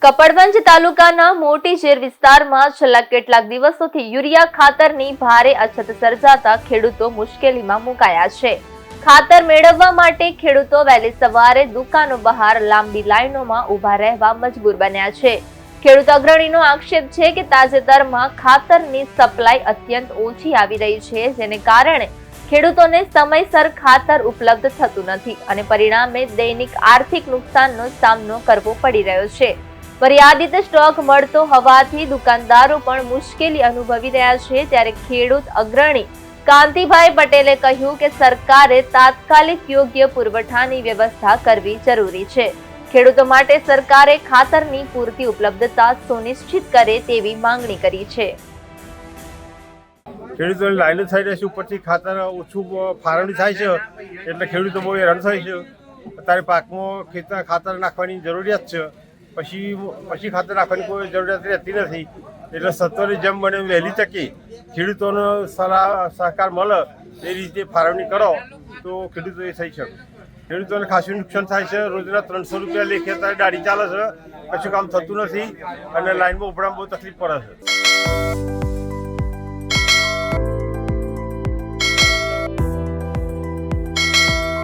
કપડવંજ તાલુકાના મોટી શેર વિસ્તારમાં છેલ્લા કેટલાક દિવસોથી યુરિયા ખાતરની ભારે અછત સર્જાતા ખેડૂતો મુશ્કેલીમાં મુકાયા છે। ખાતર મેળવવા માટે ખેડૂતો વહેલી સવારે દુકાનો બહાર લાંબી લાઈનોમાં ઊભા રહેવા મજબૂર બન્યા છે। ખેડૂત અગ્રણીનો આક્ષેપ છે કે તાજેતરમાં ખાતરની સપ્લાય અત્યંત ઓછી આવી રહી છે, જેને કારણે ખેડૂતોને સમયસર ખાતર ઉપલબ્ધ થતું નથી અને પરિણામે દૈનિક આર્થિક નુકસાનનો સામનો કરવો પડી રહ્યો છે। મર્યાદિત સ્ટોક મળતો હોવાથી દુકાનદારો પણ મુશ્કેલી અનુભવી રહ્યા છે। ત્યારે ખેડૂત અગ્રણી કાંતિભાઈ પટેલે કહ્યું કે સરકારે તાત્કાલિક યોગ્ય પુરવઠાની વ્યવસ્થા કરવી જરૂરી છે। ખેડૂતો માટે સરકારે ખાતરની પૂરતી ઉપલબ્ધતા સુનિશ્ચિત કરે તેવી માંગણી કરી છે। ખેડૂતોની લાઈનો થઈ રહી છે, ઉપરથી ખાતર ઓછું ફાળવણી થાય છે એટલે ખેડૂતો બહુ હેરાન થાય છે। અત્યારે પાકમાં ખાતર નાખવાની જરૂરિયાત છે, પછી ખાતર નાખવાની કોઈ જરૂરિયાત રહેતી નથી। એટલે સત્વરે જેમ બને વહેલી તકે ખેડૂતોનો સહકાર મળે એ રીતે ફાળવણી કરો તો ખેડૂતો એ થઈ શકે। ખેડૂતોને ખાસું નુકસાન થાય છે। રોજના 300 રૂપિયા લેખે અત્યારે દાઢી ચાલે છે, કશું કામ થતું નથી અને લાઈનમાં ઉપડામાં બહુ તકલીફ પડે છે।